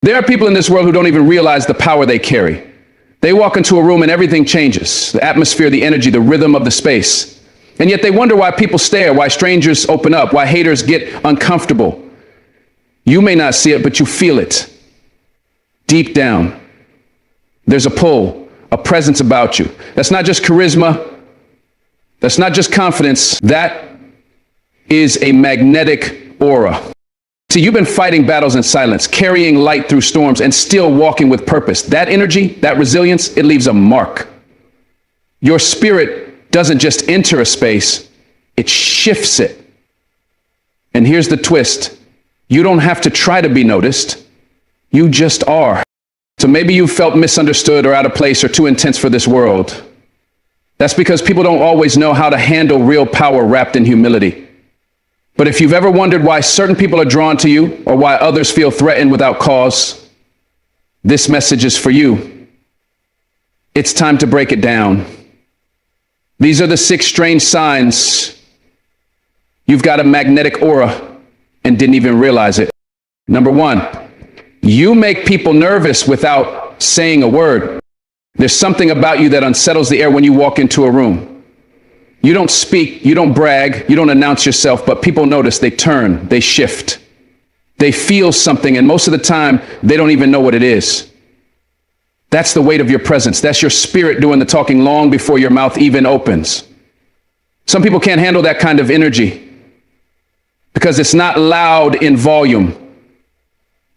There are people in this world who don't even realize the power they carry. They walk into a room and everything changes. The atmosphere, the energy, the rhythm of the space. And yet they wonder why people stare, why strangers open up, why haters get uncomfortable. You may not see it, but you feel it. Deep down, there's a pull, a presence about you. That's not just charisma. That's not just confidence. That is a magnetic aura. See, you've been fighting battles in silence, carrying light through storms, and still walking with purpose. That energy, that resilience, it leaves a mark. Your spirit doesn't just enter a space, it shifts it. And here's the twist. You don't have to try to be noticed. You just are. So maybe you felt misunderstood or out of place or too intense for this world. That's because people don't always know how to handle real power wrapped in humility. But if you've ever wondered why certain people are drawn to you or why others feel threatened without cause, this message is for you. It's time to break it down. These are the 6 strange signs you've got a magnetic aura and didn't even realize it. Number 1, you make people nervous without saying a word. There's something about you that unsettles the air when you walk into a room. You don't speak, you don't brag, you don't announce yourself, but people notice, they turn, they shift. They feel something, and most of the time, they don't even know what it is. That's the weight of your presence. That's your spirit doing the talking long before your mouth even opens. Some people can't handle that kind of energy because it's not loud in volume.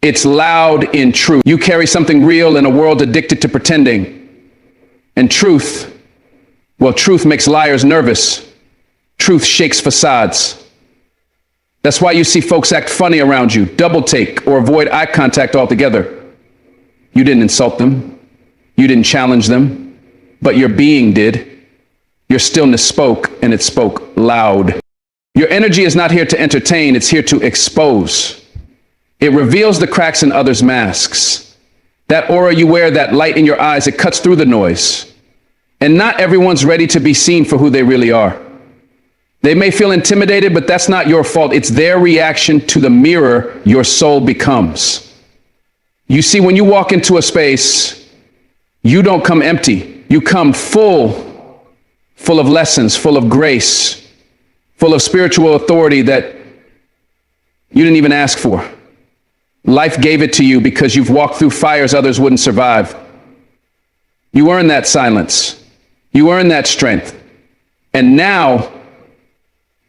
It's loud in truth. You carry something real in a world addicted to pretending. And truth, well, truth makes liars nervous. Truth shakes facades. That's why you see folks act funny around you, double take, or avoid eye contact altogether. You didn't insult them. You didn't challenge them. But your being did. Your stillness spoke, and it spoke loud. Your energy is not here to entertain, it's here to expose. It reveals the cracks in others' masks. That aura you wear, that light in your eyes, it cuts through the noise. And not everyone's ready to be seen for who they really are. They may feel intimidated, but that's not your fault. It's their reaction to the mirror your soul becomes. You see, when you walk into a space, you don't come empty. You come full of lessons, full of grace, full of spiritual authority that you didn't even ask for. Life gave it to you because you've walked through fires others wouldn't survive. You earned that silence. You earned that strength. And now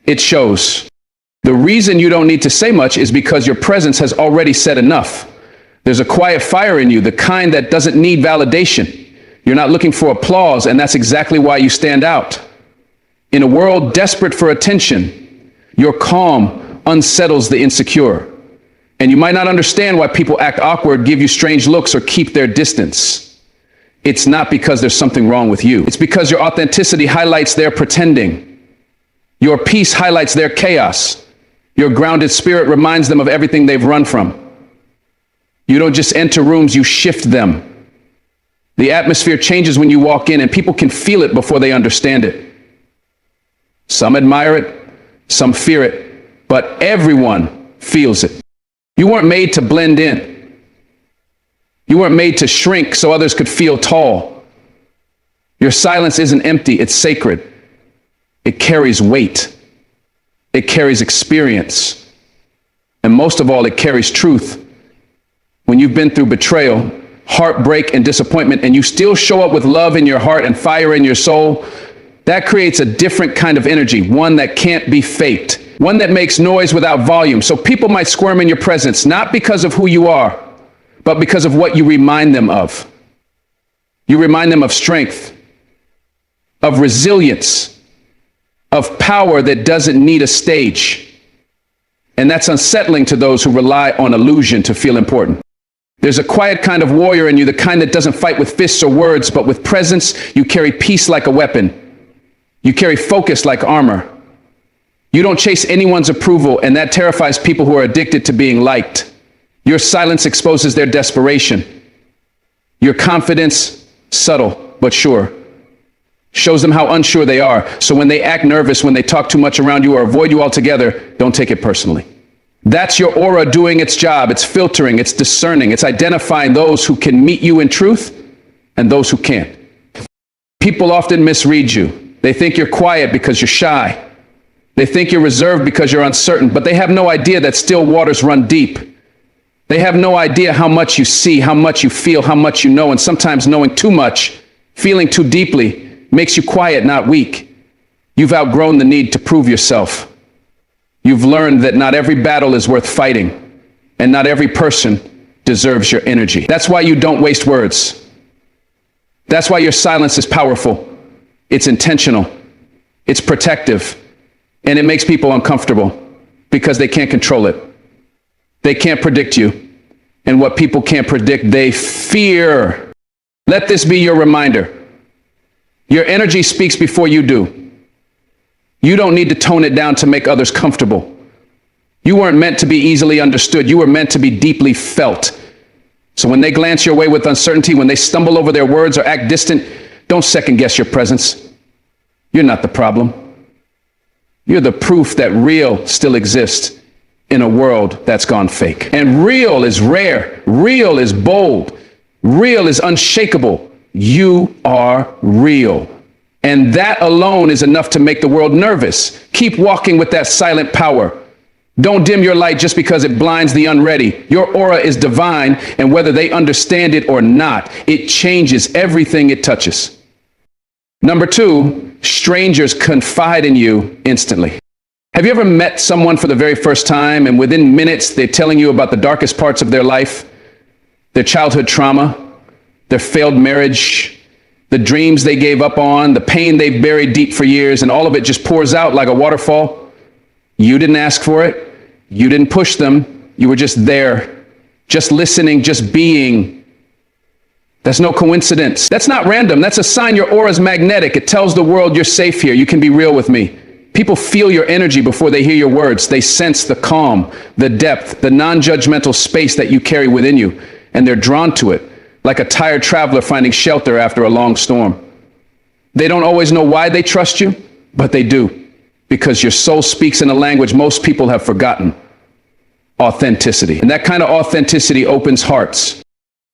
it shows. The reason you don't need to say much is because your presence has already said enough. There's a quiet fire in you, the kind that doesn't need validation. You're not looking for applause, and that's exactly why you stand out. In a world desperate for attention, your calm unsettles the insecure. And you might not understand why people act awkward, give you strange looks, or keep their distance. It's not because there's something wrong with you. It's because your authenticity highlights their pretending. Your peace highlights their chaos. Your grounded spirit reminds them of everything they've run from. You don't just enter rooms, you shift them. The atmosphere changes when you walk in, and people can feel it before they understand it. Some admire it, some fear it, but everyone feels it. You weren't made to blend in. You weren't made to shrink so others could feel tall. Your silence isn't empty, it's sacred. It carries weight. It carries experience. And most of all, it carries truth. When you've been through betrayal, heartbreak, and disappointment, and you still show up with love in your heart and fire in your soul, that creates a different kind of energy, one that can't be faked, one that makes noise without volume. So people might squirm in your presence, not because of who you are, but because of what you remind them of. You remind them of strength, of resilience, of power that doesn't need a stage. And that's unsettling to those who rely on illusion to feel important. There's a quiet kind of warrior in you, the kind that doesn't fight with fists or words, but with presence. You carry peace like a weapon. You carry focus like armor. You don't chase anyone's approval, and that terrifies people who are addicted to being liked. Your silence exposes their desperation. Your confidence, subtle but sure, shows them how unsure they are. So when they act nervous, when they talk too much around you or avoid you altogether, don't take it personally. That's your aura doing its job. It's filtering, it's discerning, it's identifying those who can meet you in truth and those who can't. People often misread you. They think you're quiet because you're shy. They think you're reserved because you're uncertain, but they have no idea that still waters run deep. They have no idea how much you see, how much you feel, how much you know, and sometimes knowing too much, feeling too deeply, makes you quiet, not weak. You've outgrown the need to prove yourself. You've learned that not every battle is worth fighting, and not every person deserves your energy. That's why you don't waste words. That's why your silence is powerful. It's intentional. It's protective. And it makes people uncomfortable because they can't control it. They can't predict you. And what people can't predict, they fear. Let this be your reminder. Your energy speaks before you do. You don't need to tone it down to make others comfortable. You weren't meant to be easily understood. You were meant to be deeply felt. So when they glance your way with uncertainty, when they stumble over their words or act distant, don't second guess your presence. You're not the problem. You're the proof that real still exists in a world that's gone fake. And real is rare. Real is bold. Real is unshakable. You are real. And that alone is enough to make the world nervous. Keep walking with that silent power. Don't dim your light just because it blinds the unready. Your aura is divine, and whether they understand it or not, it changes everything it touches. Number 2, strangers confide in you instantly. Have you ever met someone for the very first time, and within minutes they're telling you about the darkest parts of their life, their childhood trauma, their failed marriage, the dreams they gave up on, the pain they've buried deep for years, and all of it just pours out like a waterfall? You didn't ask for it. You didn't push them. You were just there, just listening, just being. That's no coincidence. That's not random. That's a sign your aura is magnetic. It tells the world you're safe here. You can be real with me. People feel your energy before they hear your words. They sense the calm, the depth, the non-judgmental space that you carry within you, and they're drawn to it, like a tired traveler finding shelter after a long storm. They don't always know why they trust you, but they do. Because your soul speaks in a language most people have forgotten. Authenticity. And that kind of authenticity opens hearts.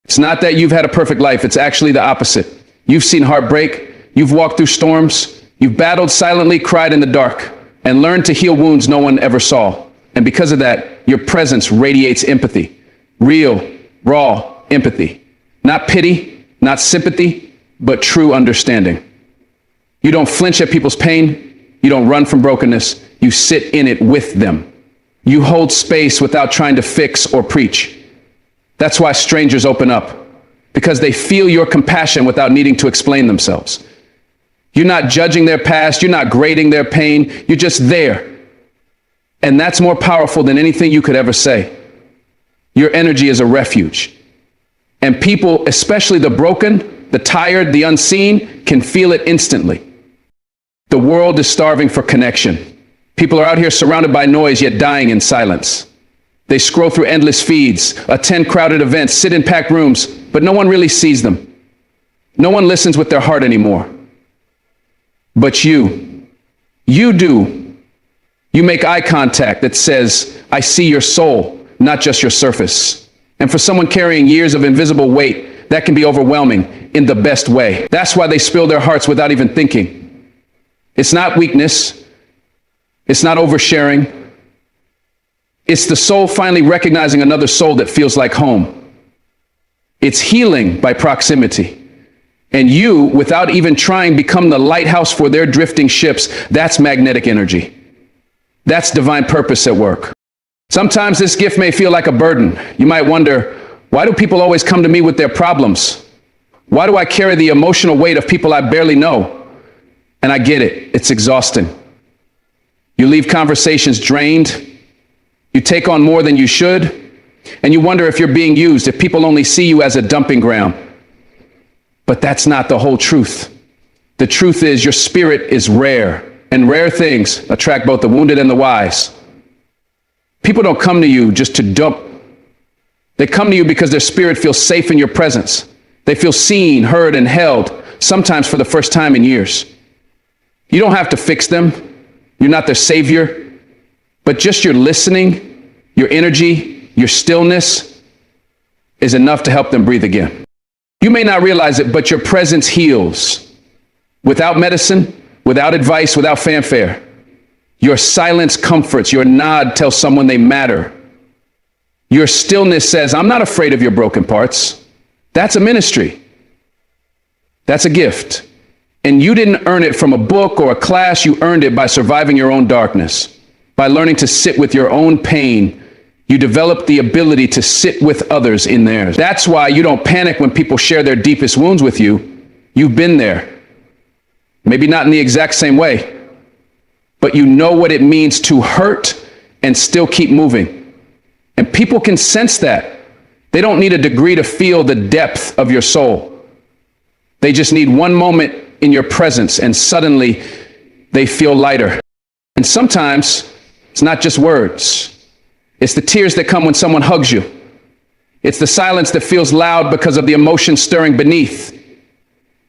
It's not that you've had a perfect life. It's actually the opposite. You've seen heartbreak. You've walked through storms. You've battled silently, cried in the dark, and learned to heal wounds no one ever saw. And because of that, your presence radiates empathy. Real, raw empathy. Not pity, not sympathy, but true understanding. You don't flinch at people's pain. You don't run from brokenness. You sit in it with them. You hold space without trying to fix or preach. That's why strangers open up, because they feel your compassion without needing to explain themselves. You're not judging their past. You're not grading their pain. You're just there. And that's more powerful than anything you could ever say. Your energy is a refuge. And people, especially the broken, the tired, the unseen, can feel it instantly. The world is starving for connection. People are out here surrounded by noise, yet dying in silence. They scroll through endless feeds, attend crowded events, sit in packed rooms, but no one really sees them. No one listens with their heart anymore. But you do. You make eye contact that says, I see your soul, not just your surface. And for someone carrying years of invisible weight, that can be overwhelming in the best way. That's why they spill their hearts without even thinking. It's not weakness. It's not oversharing. It's the soul finally recognizing another soul that feels like home. It's healing by proximity. And you, without even trying, become the lighthouse for their drifting ships. That's magnetic energy. That's divine purpose at work. Sometimes this gift may feel like a burden. You might wonder, why do people always come to me with their problems? Why do I carry the emotional weight of people I barely know? And I get it. It's exhausting. You leave conversations drained. You take on more than you should. And you wonder if you're being used, if people only see you as a dumping ground. But that's not the whole truth. The truth is your spirit is rare, and rare things attract both the wounded and the wise. People don't come to you just to dump. They come to you because their spirit feels safe in your presence. They feel seen, heard, and held, sometimes for the first time in years. You don't have to fix them. You're not their savior, but just your listening, your energy, your stillness is enough to help them breathe again. You may not realize it, but your presence heals. Without medicine, without advice, without fanfare. Your silence comforts, your nod tells someone they matter. Your stillness says, I'm not afraid of your broken parts. That's a ministry. That's a gift. And you didn't earn it from a book or a class, you earned it by surviving your own darkness. By learning to sit with your own pain, you develop the ability to sit with others in theirs. That's why you don't panic when people share their deepest wounds with you. You've been there. Maybe not in the exact same way, but you know what it means to hurt and still keep moving. And people can sense that. They don't need a degree to feel the depth of your soul. They just need one moment in your presence, and suddenly they feel lighter. And sometimes it's not just words. It's the tears that come when someone hugs you. It's the silence that feels loud because of the emotion stirring beneath.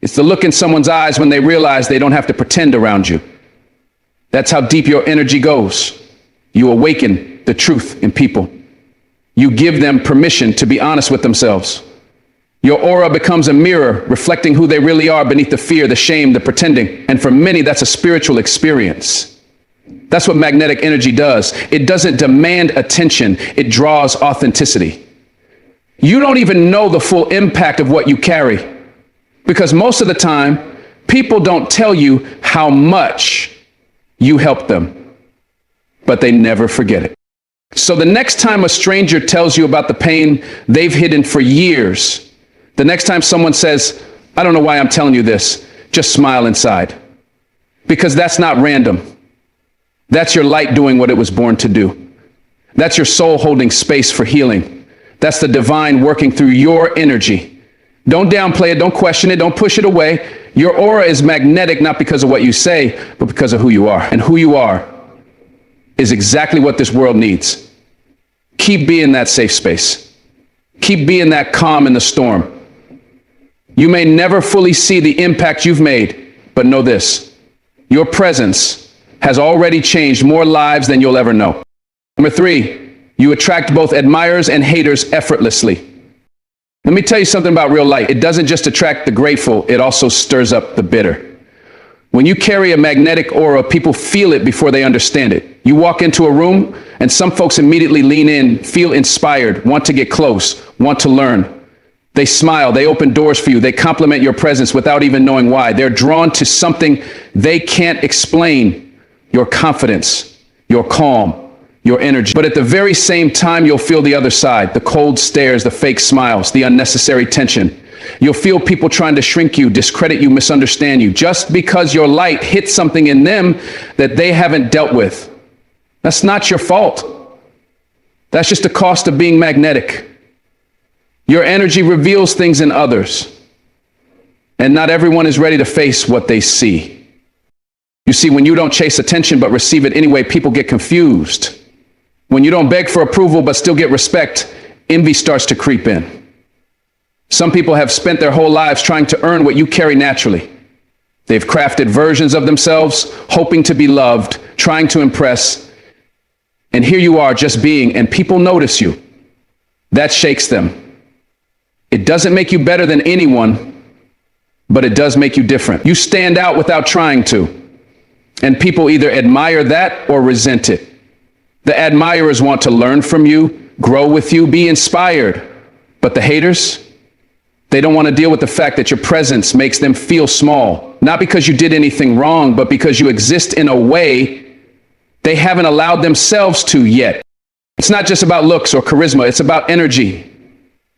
It's the look in someone's eyes when they realize they don't have to pretend around you. That's how deep your energy goes. You awaken the truth in people. You give them permission to be honest with themselves. Your aura becomes a mirror reflecting who they really are beneath the fear, the shame, the pretending. And for many, that's a spiritual experience. That's what magnetic energy does. It doesn't demand attention. It draws authenticity. You don't even know the full impact of what you carry, because most of the time, people don't tell you how much you help them, but they never forget it. So the next time a stranger tells you about the pain they've hidden for years, the next time someone says, I don't know why I'm telling you this, just smile inside. Because that's not random. That's your light doing what it was born to do. That's your soul holding space for healing. That's the divine working through your energy. Don't downplay it, don't question it, don't push it away. Your aura is magnetic not because of what you say, but because of who you are. And who you are is exactly what this world needs. Keep being that safe space. Keep being that calm in the storm. You may never fully see the impact you've made, but know this: your presence has already changed more lives than you'll ever know. Number 3, you attract both admirers and haters effortlessly. Let me tell you something about real light. It doesn't just attract the grateful, it also stirs up the bitter. When you carry a magnetic aura, people feel it before they understand it. You walk into a room and some folks immediately lean in, feel inspired, want to get close, want to learn. They smile, they open doors for you, they compliment your presence without even knowing why. They're drawn to something they can't explain: your confidence, your calm, your energy. But at the very same time, you'll feel the other side: the cold stares, the fake smiles, the unnecessary tension. You'll feel people trying to shrink you, discredit you, misunderstand you, just because your light hits something in them that they haven't dealt with. That's not your fault. That's just the cost of being magnetic. Your energy reveals things in others, and not everyone is ready to face what they see. You see, when you don't chase attention but receive it anyway, people get confused. When you don't beg for approval but still get respect, envy starts to creep in. Some people have spent their whole lives trying to earn what you carry naturally. They've crafted versions of themselves, hoping to be loved, trying to impress. And here you are just being, and people notice you. That shakes them. It doesn't make you better than anyone, but it does make you different. You stand out without trying to. And people either admire that or resent it. The admirers want to learn from you, grow with you, be inspired. But the haters, they don't want to deal with the fact that your presence makes them feel small. Not because you did anything wrong, but because you exist in a way they haven't allowed themselves to yet. It's not just about looks or charisma, it's about energy.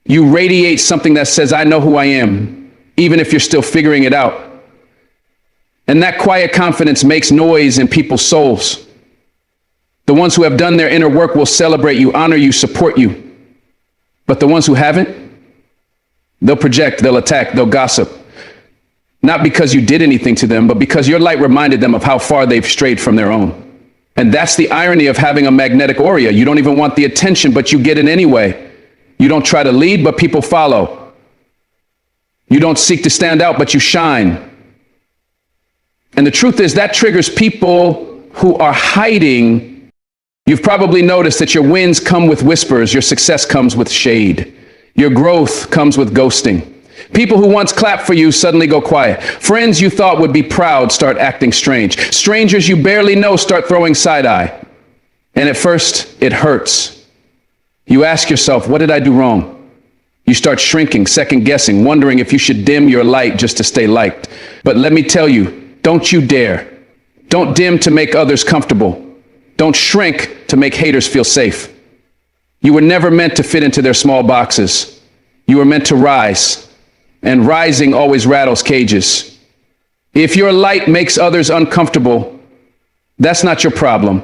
You radiate something that says, I know who I am, even if you're still figuring it out. And that quiet confidence makes noise in people's souls. The ones who have done their inner work will celebrate you, honor you, support you. But the ones who haven't, they'll project, they'll attack, they'll gossip. Not because you did anything to them, but because your light reminded them of how far they've strayed from their own. And that's the irony of having a magnetic aura. You don't even want the attention, but you get it anyway. You don't try to lead, but people follow. You don't seek to stand out, but you shine. And the truth is that triggers people who are hiding You've probably noticed that your wins come with whispers, your success comes with shade, your growth comes with ghosting. People who once clapped for you suddenly go quiet. Friends you thought would be proud start acting strange. Strangers you barely know start throwing side-eye. And at first, it hurts. You ask yourself, what did I do wrong? You start shrinking, second-guessing, wondering if you should dim your light just to stay liked. But let me tell you, don't you dare. Don't dim to make others comfortable. Don't shrink to make haters feel safe. You were never meant to fit into their small boxes. You were meant to rise. And rising always rattles cages. If your light makes others uncomfortable, that's not your problem.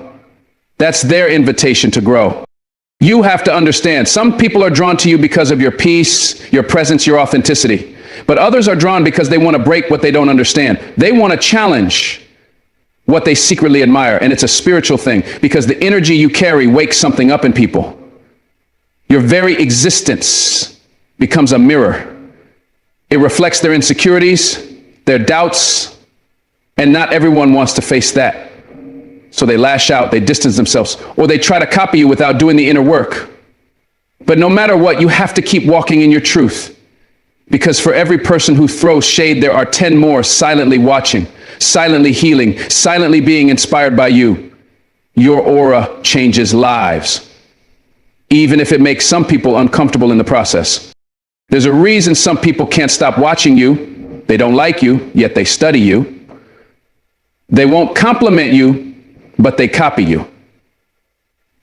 That's their invitation to grow. You have to understand, some people are drawn to you because of your peace, your presence, your authenticity. But others are drawn because they want to break what they don't understand. They want to challenge what they secretly admire. And it's a spiritual thing because the energy you carry wakes something up in people. Your very existence becomes a mirror. It reflects their insecurities, their doubts, and not everyone wants to face that. So they lash out, they distance themselves, or they try to copy you without doing the inner work. But no matter what, you have to keep walking in your truth. Because for every person who throws shade, there are 10 more silently watching, silently healing, silently being inspired by you. Your aura changes lives, even if it makes some people uncomfortable in the process. There's a reason some people can't stop watching you. They don't like you, yet they study you. They won't compliment you, but they copy you.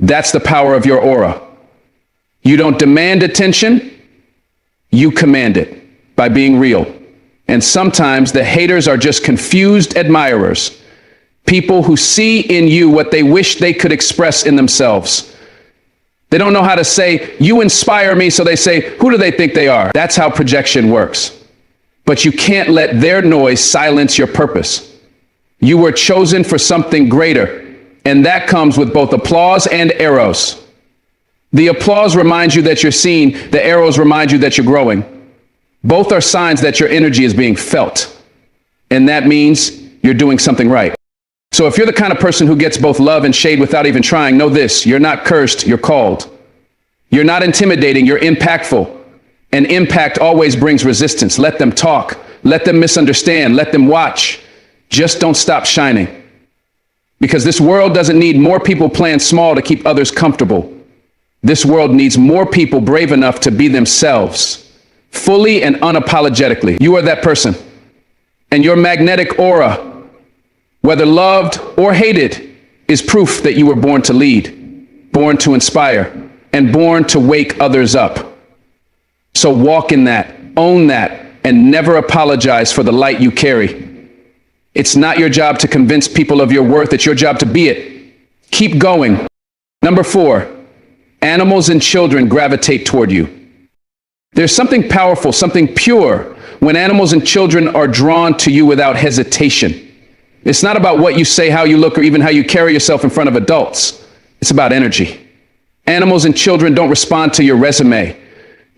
That's the power of your aura. You don't demand attention, you command it by being real. And sometimes the haters are just confused admirers, people who see in you what they wish they could express in themselves. They don't know how to say, you inspire me, so they say, who do they think they are? That's how projection works. But you can't let their noise silence your purpose. You were chosen for something greater, and that comes with both applause and arrows. The applause reminds you that you're seen, the arrows remind you that you're growing. Both are signs that your energy is being felt, and that means you're doing something right. So if you're the kind of person who gets both love and shade without even trying, know this: you're not cursed, you're called. You're not intimidating, you're impactful. And impact always brings resistance. Let them talk, let them misunderstand, let them watch. Just don't stop shining. Because this world doesn't need more people playing small to keep others comfortable. This world needs more people brave enough to be themselves, fully and unapologetically. You are that person. And your magnetic aura, whether loved or hated, is proof that you were born to lead, born to inspire, and born to wake others up. So walk in that, own that, and never apologize for the light you carry. It's not your job to convince people of your worth, it's your job to be it. Keep going. Number 4, animals and children gravitate toward you. There's something powerful, something pure, when animals and children are drawn to you without hesitation. It's not about what you say, how you look, or even how you carry yourself in front of adults. It's about energy. Animals and children don't respond to your resume.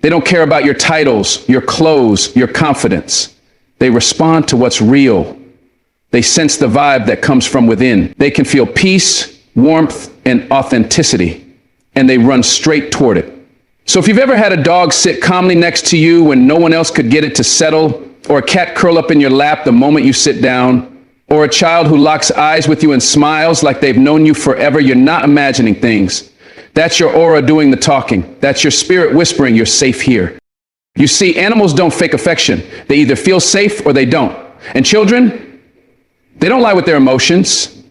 They don't care about your titles, your clothes, your confidence. They respond to what's real. They sense the vibe that comes from within. They can feel peace, warmth, and authenticity, and they run straight toward it. So if you've ever had a dog sit calmly next to you when no one else could get it to settle, or a cat curl up in your lap the moment you sit down, or a child who locks eyes with you and smiles like they've known you forever, you're not imagining things. That's your aura doing the talking. That's your spirit whispering, you're safe here. You see, animals don't fake affection. They either feel safe or they don't. And children, they don't lie with their emotions.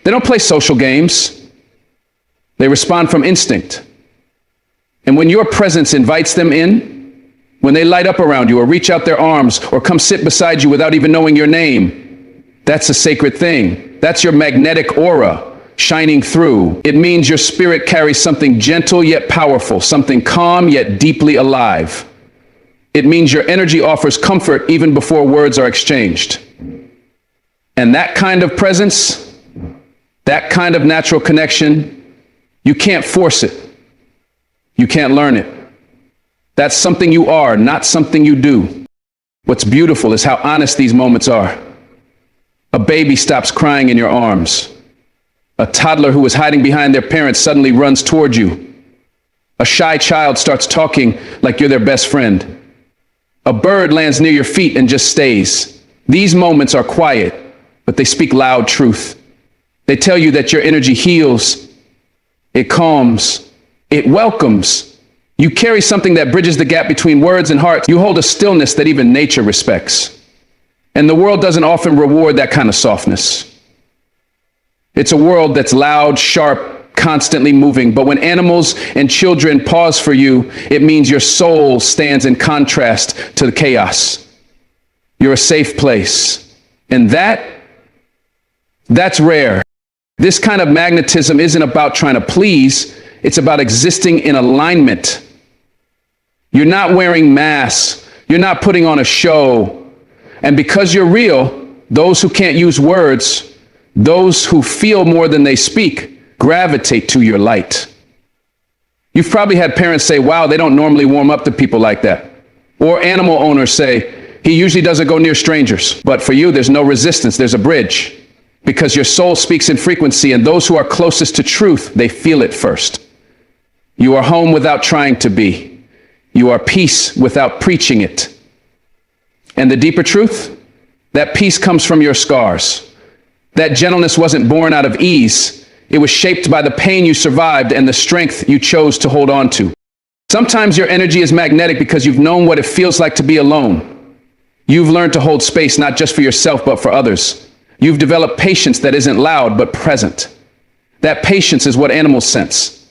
They don't play social games. They respond from instinct. And when your presence invites them in, when they light up around you or reach out their arms or come sit beside you without even knowing your name, that's a sacred thing. That's your magnetic aura shining through. It means your spirit carries something gentle yet powerful, something calm yet deeply alive. It means your energy offers comfort even before words are exchanged. And that kind of presence, that kind of natural connection, you can't force it. You can't learn it. That's something you are, not something you do. What's beautiful is how honest these moments are. A baby stops crying in your arms. A toddler who was hiding behind their parents suddenly runs toward you. A shy child starts talking like you're their best friend. A bird lands near your feet and just stays. These moments are quiet, but they speak loud truth. They tell you that your energy heals, it calms, it welcomes. You carry something that bridges the gap between words and hearts. You hold a stillness that even nature respects. And the world doesn't often reward that kind of softness. It's a world that's loud, sharp, constantly moving. But when animals and children pause for you, it means your soul stands in contrast to the chaos. You're a safe place. And that's rare. This kind of magnetism isn't about trying to please. It's about existing in alignment. You're not wearing masks. You're not putting on a show. And because you're real, those who can't use words, those who feel more than they speak, gravitate to your light. You've probably had parents say, wow, they don't normally warm up to people like that. Or animal owners say, he usually doesn't go near strangers. But for you, there's no resistance. There's a bridge. Because your soul speaks in frequency, and those who are closest to truth, they feel it first. You are home without trying to be. You are peace without preaching it. And the deeper truth, that peace comes from your scars. That gentleness wasn't born out of ease. It was shaped by the pain you survived and the strength you chose to hold on to. Sometimes your energy is magnetic because you've known what it feels like to be alone. You've learned to hold space not just for yourself, but for others. You've developed patience that isn't loud, but present. That patience is what animals sense.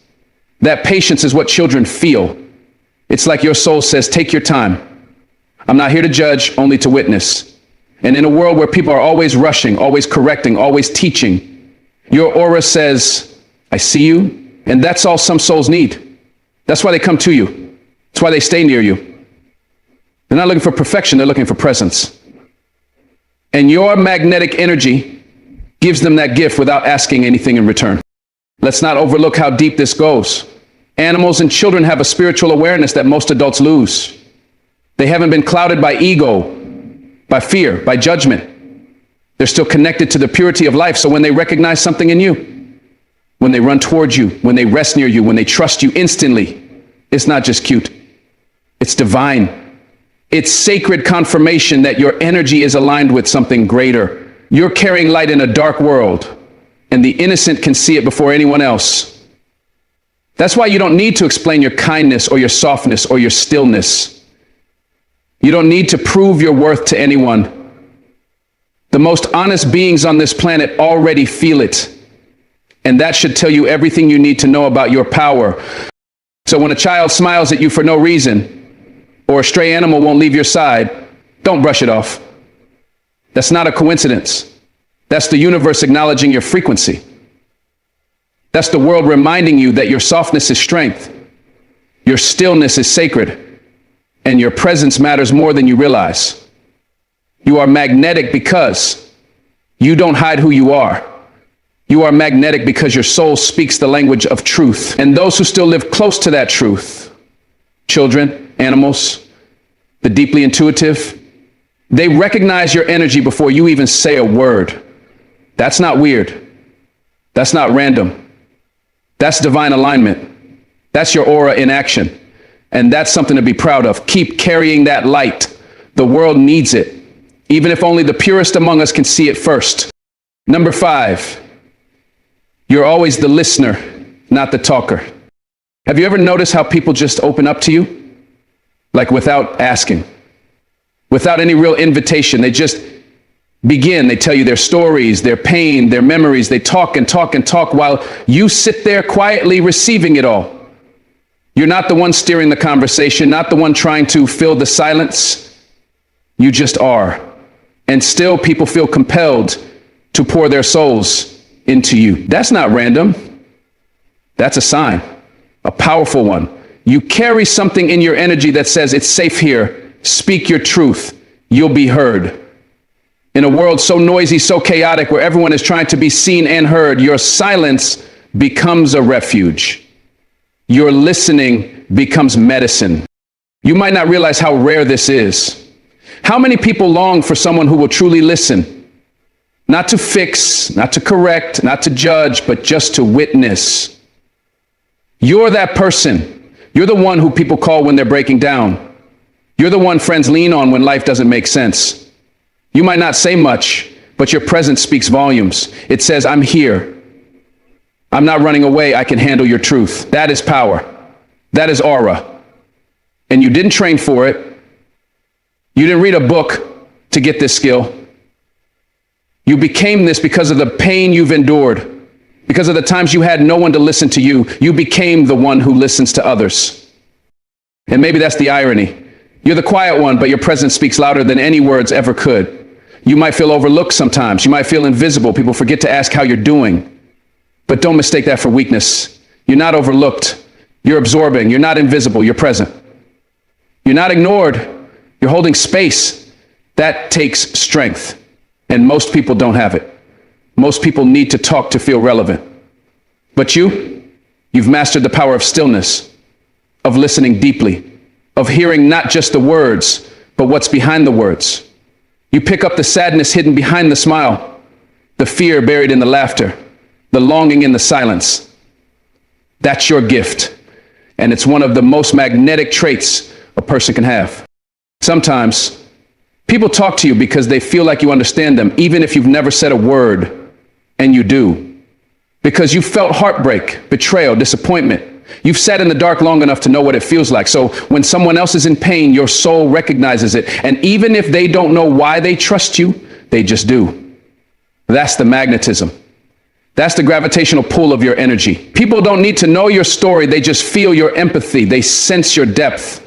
That patience is what children feel. It's like your soul says, take your time. I'm not here to judge, only to witness. And in a world where people are always rushing, always correcting, always teaching, your aura says, I see you. And that's all some souls need. That's why they come to you. That's why they stay near you. They're not looking for perfection, they're looking for presence. And your magnetic energy gives them that gift without asking anything in return. Let's not overlook how deep this goes. Animals and children have a spiritual awareness that most adults lose. They haven't been clouded by ego, by fear, by judgment. They're still connected to the purity of life. So when they recognize something in you, when they run towards you, when they rest near you, when they trust you instantly, it's not just cute. It's divine. It's sacred confirmation that your energy is aligned with something greater. You're carrying light in a dark world, and the innocent can see it before anyone else. That's why you don't need to explain your kindness or your softness or your stillness. You don't need to prove your worth to anyone. The most honest beings on this planet already feel it. And that should tell you everything you need to know about your power. So when a child smiles at you for no reason, or a stray animal won't leave your side, don't brush it off. That's not a coincidence. That's the universe acknowledging your frequency. That's the world reminding you that your softness is strength, your stillness is sacred, and your presence matters more than you realize. You are magnetic because you don't hide who you are. You are magnetic because your soul speaks the language of truth. And those who still live close to that truth, children, animals, the deeply intuitive, they recognize your energy before you even say a word. That's not weird. That's not random. That's divine alignment. That's your aura in action. And that's something to be proud of. Keep carrying that light. The world needs it, even if only the purest among us can see it first. Number 5, you're always the listener, not the talker. Have you ever noticed how people just open up to you? Like without asking, without any real invitation. They just begin. They tell you their stories, their pain, their memories. They talk and talk and talk while you sit there quietly receiving it all. You're not the one steering the conversation, not the one trying to fill the silence. You just are. And still people feel compelled to pour their souls into you. That's not random. That's a sign, a powerful one. You carry something in your energy that says it's safe here. Speak your truth. You'll be heard. In a world so noisy, so chaotic, where everyone is trying to be seen and heard, your silence becomes a refuge. Your listening becomes medicine. You might not realize how rare this is. How many people long for someone who will truly listen? Not to fix, not to correct, not to judge, but just to witness. You're that person. You're the one who people call when they're breaking down. You're the one friends lean on when life doesn't make sense. You might not say much, but your presence speaks volumes. It says, I'm here. I'm not running away. I can handle your truth. That is power. That is aura. And you didn't train for it. You didn't read a book to get this skill. You became this because of the pain you've endured, because of the times you had no one to listen to you. You became the one who listens to others. And maybe that's the irony. You're the quiet one, but your presence speaks louder than any words ever could. You might feel overlooked sometimes. You might feel invisible. People forget to ask how you're doing. But don't mistake that for weakness. You're not overlooked. You're absorbing. You're not invisible. You're present. You're not ignored. You're holding space. That takes strength. And most people don't have it. Most people need to talk to feel relevant. But you've mastered the power of stillness, of listening deeply, of hearing not just the words, but what's behind the words. You pick up the sadness hidden behind the smile, the fear buried in the laughter, the longing in the silence. That's your gift. And it's one of the most magnetic traits a person can have. Sometimes people talk to you because they feel like you understand them, even if you've never said a word, and you do. Because you felt heartbreak, betrayal, disappointment. You've sat in the dark long enough to know what it feels like. So when someone else is in pain, your soul recognizes it. And even if they don't know why they trust you, they just do. That's the magnetism. That's the gravitational pull of your energy. People don't need to know your story. They just feel your empathy. They sense your depth.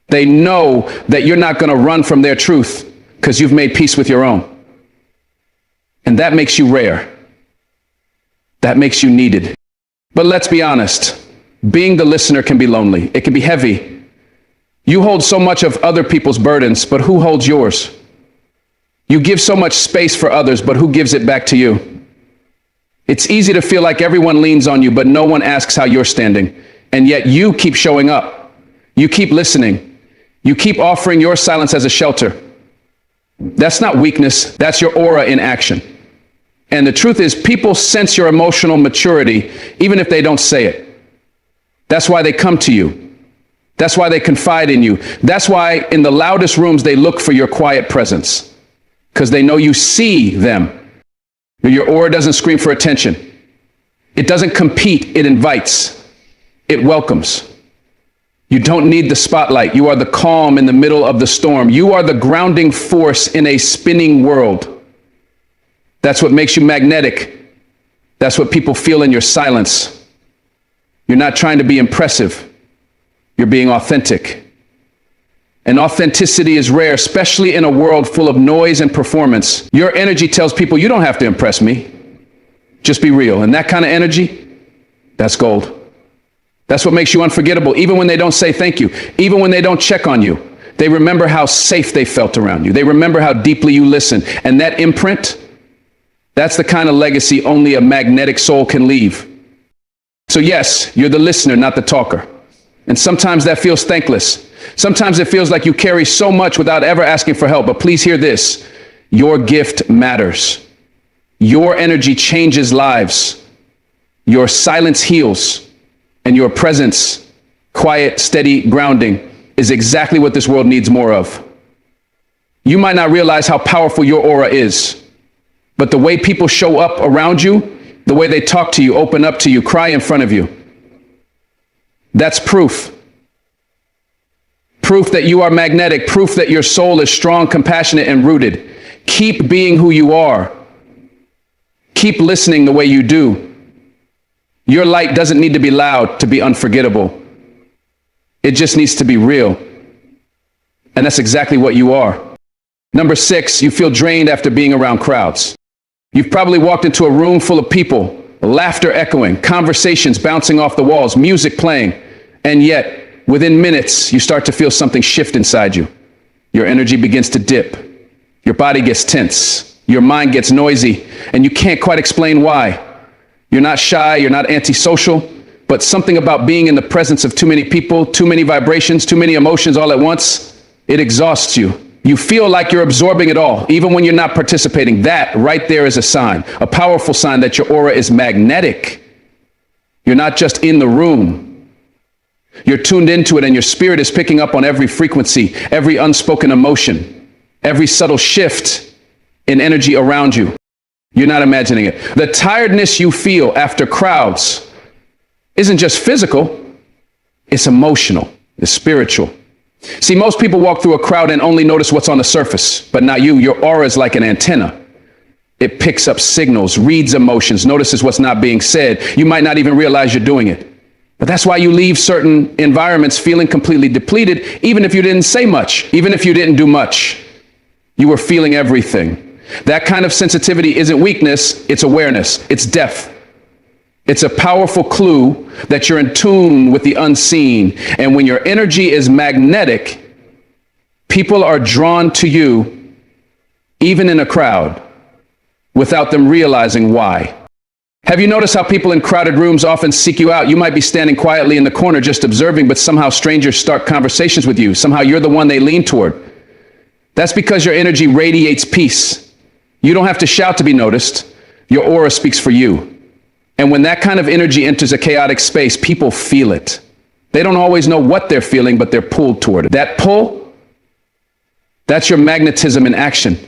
They know that you're not going to run from their truth because you've made peace with your own. And that makes you rare. That makes you needed. But let's be honest. Being the listener can be lonely. It can be heavy. You hold so much of other people's burdens, but who holds yours? You give so much space for others, but who gives it back to you? It's easy to feel like everyone leans on you, but no one asks how you're standing. And yet you keep showing up. You keep listening. You keep offering your silence as a shelter. That's not weakness. That's your aura in action. And the truth is, people sense your emotional maturity, even if they don't say it. That's why they come to you. That's why they confide in you. That's why in the loudest rooms, they look for your quiet presence, because they know you see them. Your aura doesn't scream for attention. It doesn't compete. It invites. It welcomes. You don't need the spotlight. You are the calm in the middle of the storm. You are the grounding force in a spinning world. That's what makes you magnetic. That's what people feel in your silence. You're not trying to be impressive. You're being authentic. And authenticity is rare, especially in a world full of noise and performance. Your energy tells people, you don't have to impress me. Just be real. And that kind of energy, that's gold. That's what makes you unforgettable, even when they don't say thank you, even when they don't check on you. They remember how safe they felt around you. They remember how deeply you listened. And that imprint, that's the kind of legacy only a magnetic soul can leave. So yes, you're the listener, not the talker. And sometimes that feels thankless. Sometimes it feels like you carry so much without ever asking for help. But please hear this. Your gift matters. Your energy changes lives. Your silence heals. And your presence, quiet, steady grounding, is exactly what this world needs more of. You might not realize how powerful your aura is, but the way people show up around you, the way they talk to you, open up to you, cry in front of you, that's proof. Proof that you are magnetic, proof that your soul is strong, compassionate, and rooted. Keep being who you are. Keep listening the way you do. Your light doesn't need to be loud to be unforgettable. It just needs to be real. And that's exactly what you are. Number 6, you feel drained after being around crowds. You've probably walked into a room full of people, laughter echoing, conversations bouncing off the walls, music playing, and yet, within minutes, you start to feel something shift inside you. Your energy begins to dip. Your body gets tense. Your mind gets noisy, and you can't quite explain why. You're not shy, you're not antisocial, but something about being in the presence of too many people, too many vibrations, too many emotions all at once, it exhausts you. You feel like you're absorbing it all, even when you're not participating. That right there is a sign, a powerful sign that your aura is magnetic. You're not just in the room. You're tuned into it, and your spirit is picking up on every frequency, every unspoken emotion, every subtle shift in energy around you. You're not imagining it. The tiredness you feel after crowds isn't just physical, it's emotional, it's spiritual. See, most people walk through a crowd and only notice what's on the surface, but not you. Your aura is like an antenna. It picks up signals, reads emotions, notices what's not being said. You might not even realize you're doing it. But that's why you leave certain environments feeling completely depleted, even if you didn't say much, even if you didn't do much. You were feeling everything. That kind of sensitivity isn't weakness, it's awareness, it's depth. It's a powerful clue that you're in tune with the unseen. And when your energy is magnetic, people are drawn to you, even in a crowd, without them realizing why. Have you noticed how people in crowded rooms often seek you out? You might be standing quietly in the corner just observing, but somehow strangers start conversations with you. Somehow you're the one they lean toward. That's because your energy radiates peace. You don't have to shout to be noticed. Your aura speaks for you. And when that kind of energy enters a chaotic space, people feel it. They don't always know what they're feeling, but they're pulled toward it. That pull, that's your magnetism in action.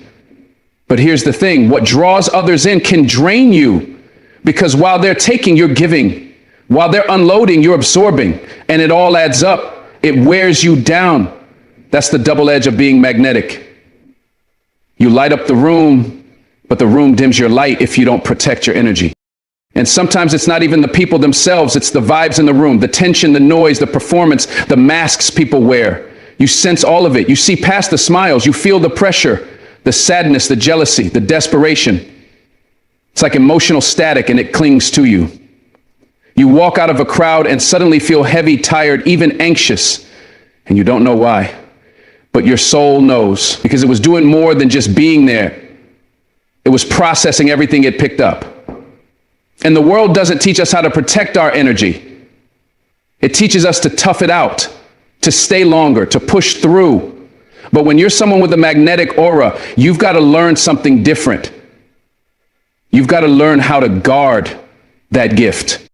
But here's the thing, what draws others in can drain you, because while they're taking, you're giving. While they're unloading, you're absorbing. And it all adds up. It wears you down. That's the double edge of being magnetic. You light up the room, but the room dims your light if you don't protect your energy. And sometimes it's not even the people themselves, it's the vibes in the room, the tension, the noise, the performance, the masks people wear. You sense all of it. You see past the smiles, you feel the pressure, the sadness, the jealousy, the desperation. It's like emotional static, and it clings to you. You walk out of a crowd and suddenly feel heavy, tired, even anxious, and you don't know why. But your soul knows, because it was doing more than just being there. It was processing everything it picked up. And the world doesn't teach us how to protect our energy. It teaches us to tough it out, to stay longer, to push through. But when you're someone with a magnetic aura, you've got to learn something different. You've got to learn how to guard that gift.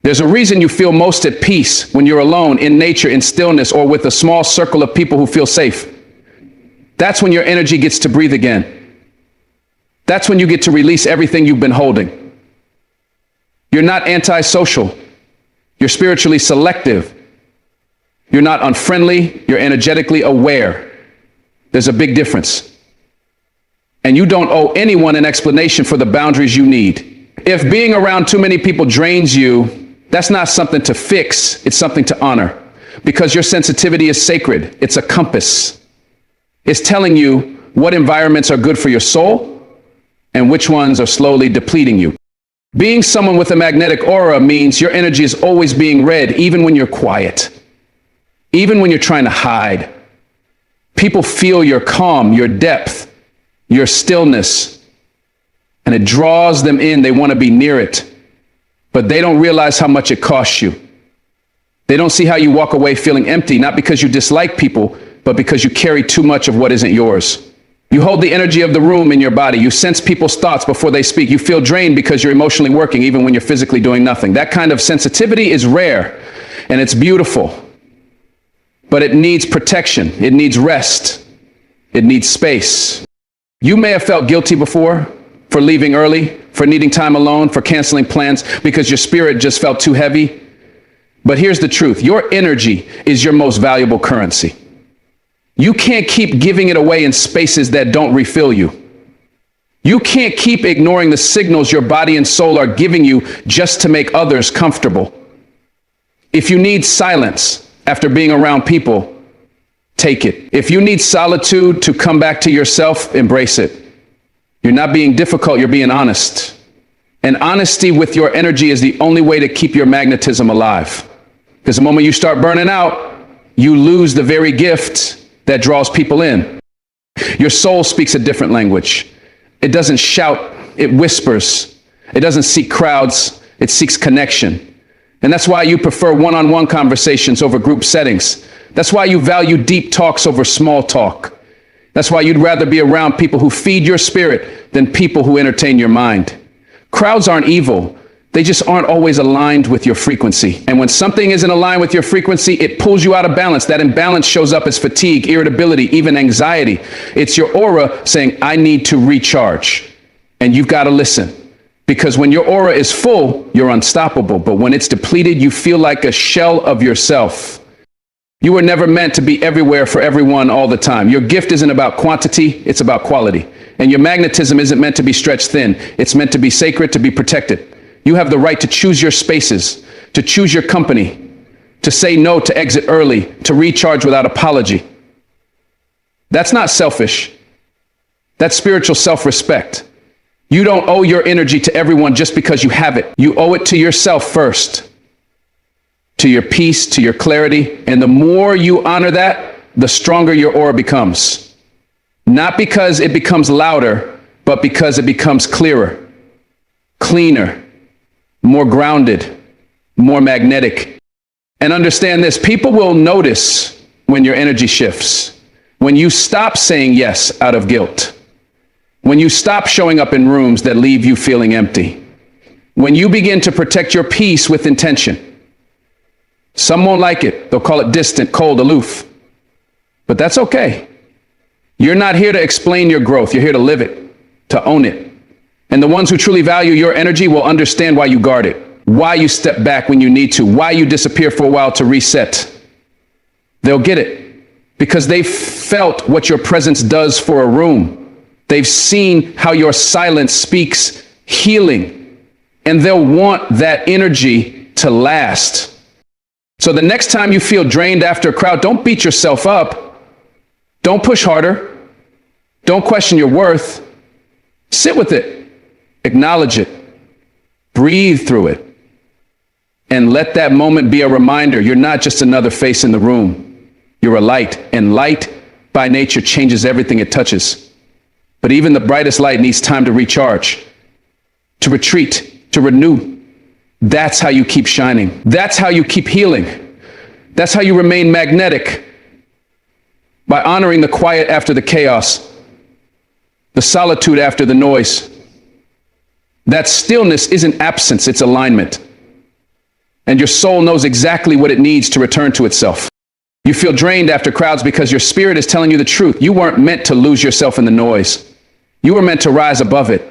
There's a reason you feel most at peace when you're alone, in nature, in stillness, or with a small circle of people who feel safe. That's when your energy gets to breathe again. That's when you get to release everything you've been holding. You're not antisocial. You're spiritually selective. You're not unfriendly. You're energetically aware. There's a big difference. And you don't owe anyone an explanation for the boundaries you need. If being around too many people drains you, that's not something to fix. It's something to honor. Because your sensitivity is sacred. It's a compass. It's telling you what environments are good for your soul and which ones are slowly depleting you. Being someone with a magnetic aura means your energy is always being read, even when you're quiet, even when you're trying to hide. People feel your calm, your depth, your stillness, and it draws them in. They want to be near it, but they don't realize how much it costs you. They don't see how you walk away feeling empty, not because you dislike people, but because you carry too much of what isn't yours. You hold the energy of the room in your body. You sense people's thoughts before they speak. You feel drained because you're emotionally working, even when you're physically doing nothing. That kind of sensitivity is rare, and it's beautiful. But it needs protection. It needs rest. It needs space. You may have felt guilty before for leaving early, for needing time alone, for canceling plans because your spirit just felt too heavy. But here's the truth. Your energy is your most valuable currency. You can't keep giving it away in spaces that don't refill you. You can't keep ignoring the signals your body and soul are giving you just to make others comfortable. If you need silence after being around people, take it. If you need solitude to come back to yourself, embrace it. You're not being difficult, you're being honest. And honesty with your energy is the only way to keep your magnetism alive. Because the moment you start burning out, you lose the very gift that draws people in. Your soul speaks a different language. It doesn't shout, it whispers. It doesn't seek crowds, it seeks connection. And that's why you prefer one-on-one conversations over group settings. That's why you value deep talks over small talk. That's why you'd rather be around people who feed your spirit than people who entertain your mind. Crowds aren't evil. They just aren't always aligned with your frequency. And when something isn't aligned with your frequency, it pulls you out of balance. That imbalance shows up as fatigue, irritability, even anxiety. It's your aura saying, I need to recharge. And you've got to listen. Because when your aura is full, you're unstoppable. But when it's depleted, you feel like a shell of yourself. You were never meant to be everywhere for everyone all the time. Your gift isn't about quantity, it's about quality. And your magnetism isn't meant to be stretched thin. It's meant to be sacred, to be protected. You have the right to choose your spaces, to choose your company, to say no, to exit early, to recharge without apology. That's not selfish. That's spiritual self-respect. You don't owe your energy to everyone just because you have it. You owe it to yourself first, to your peace, to your clarity. And the more you honor that, the stronger your aura becomes. Not because it becomes louder, but because it becomes clearer, cleaner, more grounded, more magnetic. And understand this, people will notice when your energy shifts, when you stop saying yes out of guilt, when you stop showing up in rooms that leave you feeling empty, when you begin to protect your peace with intention. Some won't like it. They'll call it distant, cold, aloof. But that's okay. You're not here to explain your growth. You're here to live it, to own it. And the ones who truly value your energy will understand why you guard it, why you step back when you need to, why you disappear for a while to reset. They'll get it because they've felt what your presence does for a room. They've seen how your silence speaks healing, and they'll want that energy to last. So the next time you feel drained after a crowd, don't beat yourself up. Don't push harder. Don't question your worth. Sit with it. Acknowledge it. Breathe through it. And let that moment be a reminder you're not just another face in the room. You're a light, and light by nature changes everything it touches. But even the brightest light needs time to recharge, to retreat, to renew. That's how you keep shining. That's how you keep healing. That's how you remain magnetic, by honoring the quiet after the chaos, the solitude after the noise. That stillness isn't absence, it's alignment. And your soul knows exactly what it needs to return to itself. You feel drained after crowds because your spirit is telling you the truth. You weren't meant to lose yourself in the noise. You were meant to rise above it.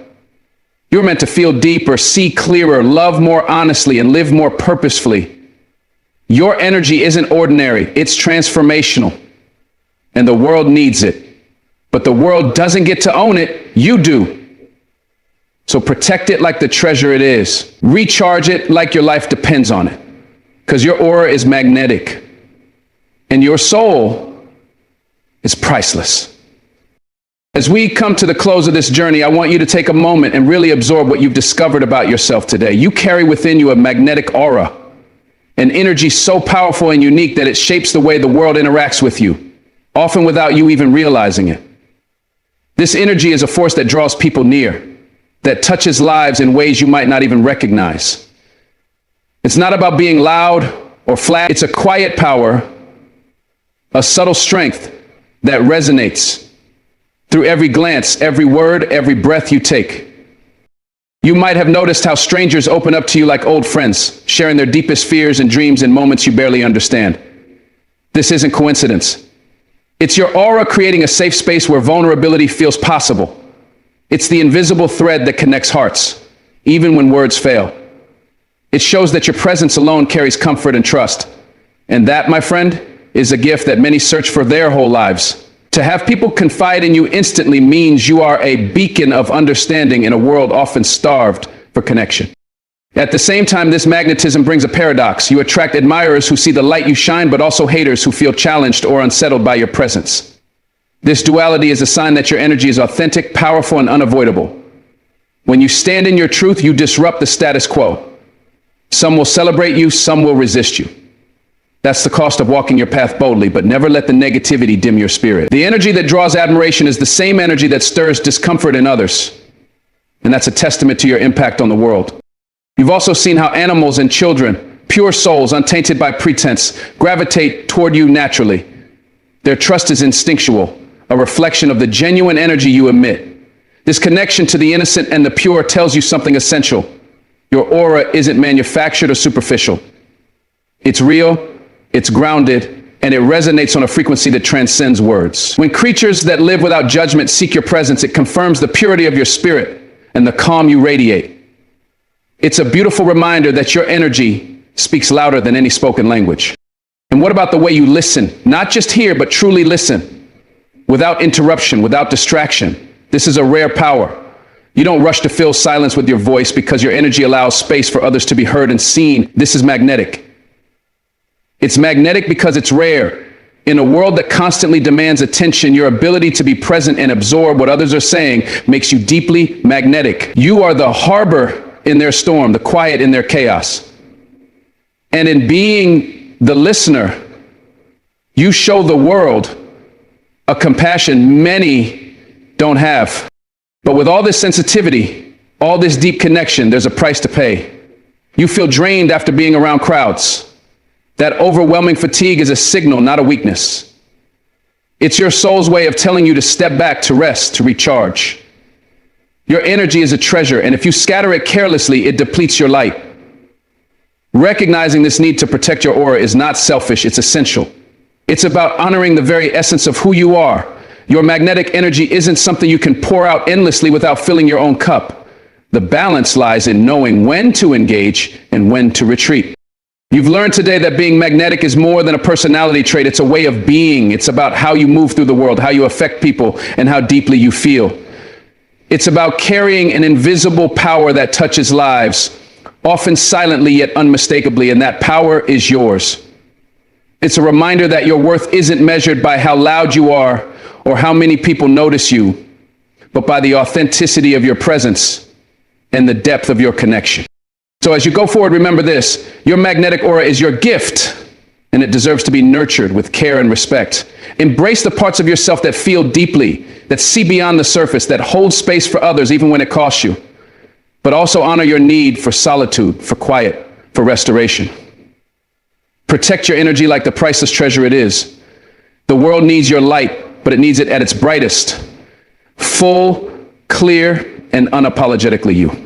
You were meant to feel deeper, see clearer, love more honestly, and live more purposefully. Your energy isn't ordinary, it's transformational. And the world needs it. But the world doesn't get to own it, you do. So protect it like the treasure it is. Recharge it like your life depends on it. Because your aura is magnetic. And your soul is priceless. As we come to the close of this journey, I want you to take a moment and really absorb what you've discovered about yourself today. You carry within you a magnetic aura, an energy so powerful and unique that it shapes the way the world interacts with you, often without you even realizing it. This energy is a force that draws people near, that touches lives in ways you might not even recognize. It's not about being loud or flat. It's a quiet power, a subtle strength that resonates through every glance, every word, every breath you take. You might have noticed how strangers open up to you like old friends, sharing their deepest fears and dreams in moments you barely understand. This isn't coincidence. It's your aura creating a safe space where vulnerability feels possible. It's the invisible thread that connects hearts, even when words fail. It shows that your presence alone carries comfort and trust. And that, my friend, is a gift that many search for their whole lives. To have people confide in you instantly means you are a beacon of understanding in a world often starved for connection. At the same time, this magnetism brings a paradox. You attract admirers who see the light you shine, but also haters who feel challenged or unsettled by your presence. This duality is a sign that your energy is authentic, powerful, and unavoidable. When you stand in your truth, you disrupt the status quo. Some will celebrate you, some will resist you. That's the cost of walking your path boldly, but never let the negativity dim your spirit. The energy that draws admiration is the same energy that stirs discomfort in others. And that's a testament to your impact on the world. You've also seen how animals and children, pure souls untainted by pretense, gravitate toward you naturally. Their trust is instinctual, a reflection of the genuine energy you emit. This connection to the innocent and the pure tells you something essential. Your aura isn't manufactured or superficial. It's real, it's grounded, and it resonates on a frequency that transcends words. When creatures that live without judgment seek your presence, it confirms the purity of your spirit and the calm you radiate. It's a beautiful reminder that your energy speaks louder than any spoken language. And what about the way you listen? Not just hear, but truly listen. Without interruption, without distraction. This is a rare power. You don't rush to fill silence with your voice because your energy allows space for others to be heard and seen. This is magnetic. It's magnetic because it's rare. In a world that constantly demands attention, your ability to be present and absorb what others are saying makes you deeply magnetic. You are the harbor in their storm, the quiet in their chaos. And in being the listener, you show the world a compassion many don't have. But with all this sensitivity, all this deep connection, there's a price to pay. You feel drained after being around crowds. That overwhelming fatigue is a signal, not a weakness. It's your soul's way of telling you to step back, to rest, to recharge. Your energy is a treasure, and if you scatter it carelessly, it depletes your light. Recognizing this need to protect your aura is not selfish, it's essential. It's about honoring the very essence of who you are. Your magnetic energy isn't something you can pour out endlessly without filling your own cup. The balance lies in knowing when to engage and when to retreat. You've learned today that being magnetic is more than a personality trait. It's a way of being. It's about how you move through the world, how you affect people, and how deeply you feel. It's about carrying an invisible power that touches lives, often silently yet unmistakably, and that power is yours. It's a reminder that your worth isn't measured by how loud you are or how many people notice you, but by the authenticity of your presence and the depth of your connection. So as you go forward, remember this: your magnetic aura is your gift, and it deserves to be nurtured with care and respect. Embrace the parts of yourself that feel deeply, that see beyond the surface, that hold space for others even when it costs you. But also honor your need for solitude, for quiet, for restoration. Protect your energy like the priceless treasure it is. The world needs your light, but it needs it at its brightest. Full, clear, and unapologetically you.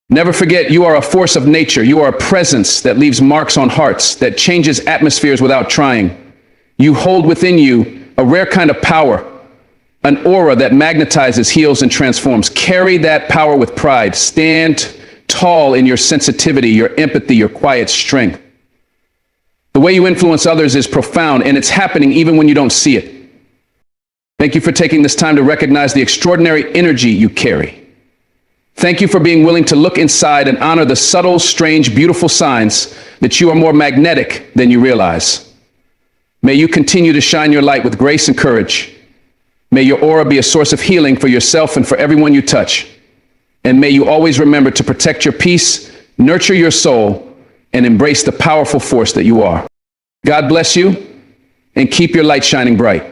Never forget, you are a force of nature. You are a presence that leaves marks on hearts, that changes atmospheres without trying. You hold within you a rare kind of power, an aura that magnetizes, heals, and transforms. Carry that power with pride. Stand tall in your sensitivity, your empathy, your quiet strength. The way you influence others is profound, and it's happening even when you don't see it. Thank you for taking this time to recognize the extraordinary energy you carry. Thank you for being willing to look inside and honor the subtle, strange, beautiful signs that you are more magnetic than you realize. May you continue to shine your light with grace and courage. May your aura be a source of healing for yourself and for everyone you touch. And may you always remember to protect your peace, nurture your soul, and embrace the powerful force that you are. God bless you, and keep your light shining bright.